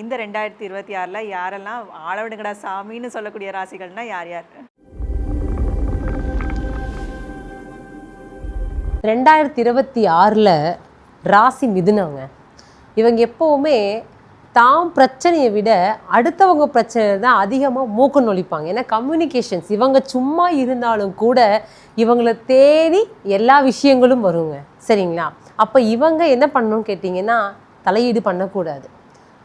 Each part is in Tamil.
இந்த 2026ல யாரெல்லாம் ஆள விடுங்கடா சாமின்னு சொல்லக்கூடிய ராசிகள்னா யார் யார்? 2026ல ராசி மிதுனங்க. இவங்க எப்போவுமே தாம் பிரச்சனையை விட அடுத்தவங்க பிரச்சனை தான் அதிகமாக மூக்கு நொழிப்பாங்க. ஏன்னா கம்யூனிகேஷன்ஸ் இவங்க சும்மா இருந்தாலும் கூட இவங்களை தேடி எல்லா விஷயங்களும் வருங்க. சரிங்களா? அப்போ இவங்க என்ன பண்ணணும்னு கேட்டிங்கன்னா தலையீடு பண்ணக்கூடாது.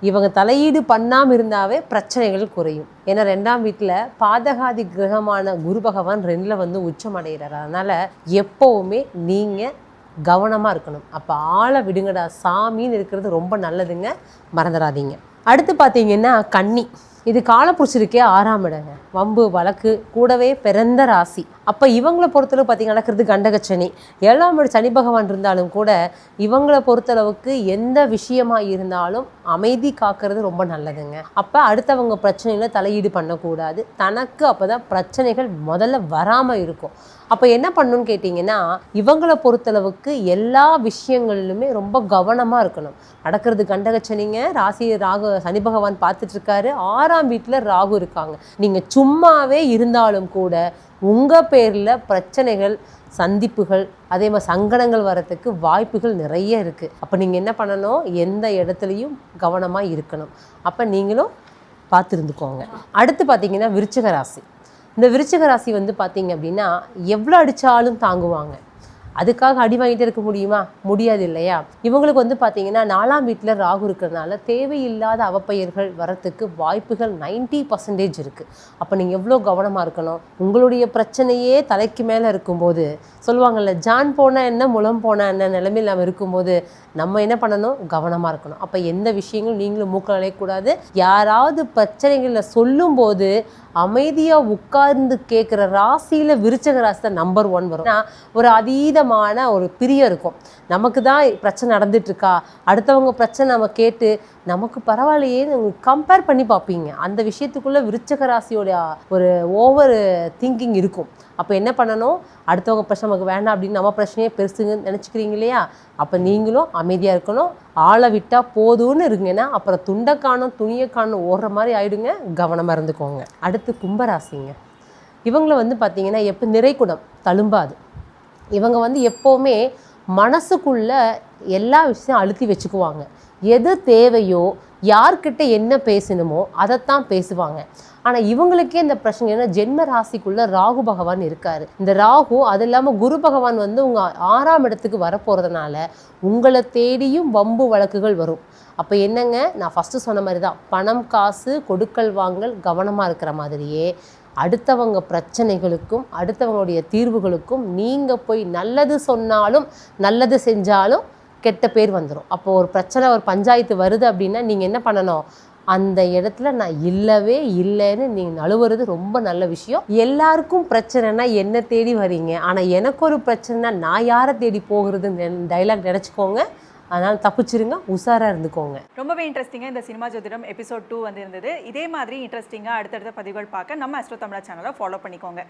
இவங்க தலையீடு பண்ணாமல் இருந்தாவே பிரச்சனைகள் குறையும். ஏன்னா 2ஆம் வீட்டில் பாதகாதி கிரகமான குரு பகவான் 2ல் வந்து உச்சம் அடைகிறார். அதனால் எப்போவுமே நீங்கள் கவனமாக இருக்கணும். அப்போ ஆளை விடுங்கடா சாமின்னு இருக்கிறது ரொம்ப நல்லதுங்க, மறந்துடாதீங்க. அடுத்து பார்த்தீங்கன்னா கன்னி. இது காலப்புருஷருக்கே 6ஆம் இடங்க. வம்பு வழக்கு கூடவே பிறந்த ராசி. அப்போ இவங்களை பொறுத்தளவு பார்த்தீங்கன்னா நடக்கிறது கண்டகச்சனி. 7ஆம் இடம் சனி பகவான் இருந்தாலும் கூட இவங்களை பொறுத்தளவுக்கு எந்த விஷயமாக இருந்தாலும் அமைதி காக்கிறது ரொம்ப நல்லதுங்க. அப்போ அடுத்தவங்க பிரச்சனைகளை தலையீடு பண்ணக்கூடாது. தனக்கு அப்போ தான் பிரச்சனைகள் முதல்ல வராமல் இருக்கும். அப்போ என்ன பண்ணணும்னு கேட்டிங்கன்னா இவங்களை பொறுத்தளவுக்கு எல்லா விஷயங்களிலுமே ரொம்ப கவனமாக இருக்கணும். நடக்கிறது கண்டகச்சனிங்க. ராசியை சனி பகவான் பார்த்துட்ருக்காரு. 6ஆம் வீட்டில் ராகு இருக்காங்க. நீங்கள் சும்மாவே இருந்தாலும் கூட உங்கள் பேரில் பிரச்சனைகள், சந்திப்புகள், அதே மாதிரி சங்கடங்கள் வரத்துக்கு வாய்ப்புகள் நிறைய இருக்குது. அப்போ நீங்கள் என்ன பண்ணணும், எந்த இடத்துலையும் கவனமாக இருக்கணும். அப்போ நீங்களும் பார்த்துருந்துக்கோங்க. அடுத்து பார்த்தீங்கன்னா விருச்சிக ராசி. இந்த விருச்சிக ராசி வந்து பார்த்தீங்க அப்படின்னா எவ்வளோ அடித்தாலும் தாங்குவாங்க. அதுக்காக அடி வாங்கிட்டே இருக்க முடியுமா? முடியாது இல்லையா? இவங்களுக்கு வந்து பார்த்தீங்கன்னா 4ஆம் வீட்டில் ராகு இருக்கிறதுனால தேவையில்லாத அவப்பெயர்கள் வரத்துக்கு வாய்ப்புகள் 90% இருக்குது. அப்போ நீங்கள் எவ்வளோ கவனமாக இருக்கணும். உங்களுடைய பிரச்சனையே தலைக்கு மேலே இருக்கும்போது சொல்லுவாங்கள்ல, ஜான் போனால் என்ன முலம் போனால் என்ன நிலைமையில் நம்ம இருக்கும்போது நம்ம என்ன பண்ணணும், கவனமாக இருக்கணும். அப்போ எந்த விஷயங்களும் நீங்களும் மூக்க நுழையக்கூடாது. யாராவது பிரச்சனைகளில் சொல்லும்போது அமைதியாக உட்கார்ந்து கேட்குற ராசியில் விருச்சிக ராசி தான் நம்பர் 1 வரும். ஒரு அதீதமான ஒரு பிரியம் இருக்கும். நமக்கு தான் பிரச்சனை நடந்துட்டுருக்கா, அடுத்தவங்க பிரச்சனை நம்ம கேட்டு நமக்கு பரவாயில்லையே கம்பேர் பண்ணி பார்ப்பீங்க. அந்த விஷயத்துக்குள்ளே விருச்சிக ராசியோடைய ஒரு ஓவர் திங்கிங் இருக்கும். அப்போ என்ன பண்ணணும், அடுத்தவங்க பிரச்சனை நமக்கு வேண்டாம் அப்படின்னு நம்ம பிரச்சனையே பெருசுங்கன்னு நினச்சிக்கிறீங்க இல்லையா? அப்போ நீங்களும் அமைதியாக இருக்கணும். ஆளை விட்டால் போதும்னு இருங்கன்னா அப்புறம் துண்டை காணும் துணியை காணும் ஓடுற மாதிரி ஆகிடுங்க. கவனமாக இருந்துக்கோங்க. அடுத்து கும்பராசிங்க. இவங்களை வந்து பார்த்திங்கன்னா எப்போ நிறைகுடம் தழும்பாது. இவங்க வந்து எப்போவுமே மனசுக்குள்ள எல்லா விஷயம் அழுத்தி வச்சுக்குவாங்க. எது தேவையோ, யார்கிட்ட என்ன பேசணுமோ அதைத்தான் பேசுவாங்க. ஆனால் இவங்களுக்கே இந்த பிரச்சனை ஏன்னா ஜென்ம ராசிக்குள்ளே ராகு பகவான் இருக்கார். இந்த ராகு அது இல்லாமல் குரு பகவான் வந்து உங்கள் 6ஆம் இடத்துக்கு வரப்போகிறதுனால உங்களை தேடியும் வம்பு வழக்குகள் வரும். அப்போ என்னங்க, நான் ஃபஸ்ட்டு சொன்ன மாதிரி தான், பணம் காசு கொடுக்கல் வாங்கல் கவனமாக இருக்கிற மாதிரியே அடுத்தவங்க பிரச்சனைகளுக்கும் அடுத்தவங்களுடைய தீர்வுகளுக்கும் நீங்கள் போய் நல்லது சொன்னாலும் நல்லது செஞ்சாலும் கெட்ட பேர் வந்துடும். அப்போது ஒரு பிரச்சனை ஒரு பஞ்சாயத்து வருது அப்படின்னா நீங்கள் என்ன பண்ணணும், அந்த இடத்துல நான் இல்லவே இல்லைன்னு நீங்கள் நழுவுறது ரொம்ப நல்ல விஷயம். எல்லாருக்கும் பிரச்சனைனா என்ன தேடி வரீங்க, ஆனால் எனக்கு ஒரு பிரச்சனைனா நான் யாரை தேடி போகிறதுன்னு டைலாக் நினச்சிக்கோங்க. அதனால் தப்பிச்சிருங்க, உஷாராக இருந்துக்கோங்க. ரொம்பவே இன்ட்ரெஸ்டிங்காக இந்த சினிமா ஜோதிடம் எபிசோட் 2 வந்து இருந்தது. இதே மாதிரி இன்ட்ரெஸ்டிங்காக அடுத்தடுத்த பதிவுகள் பார்க்க நம்ம அஸ்ட்ரோ தமிழா சேனலை ஃபாலோ பண்ணிக்கோங்க.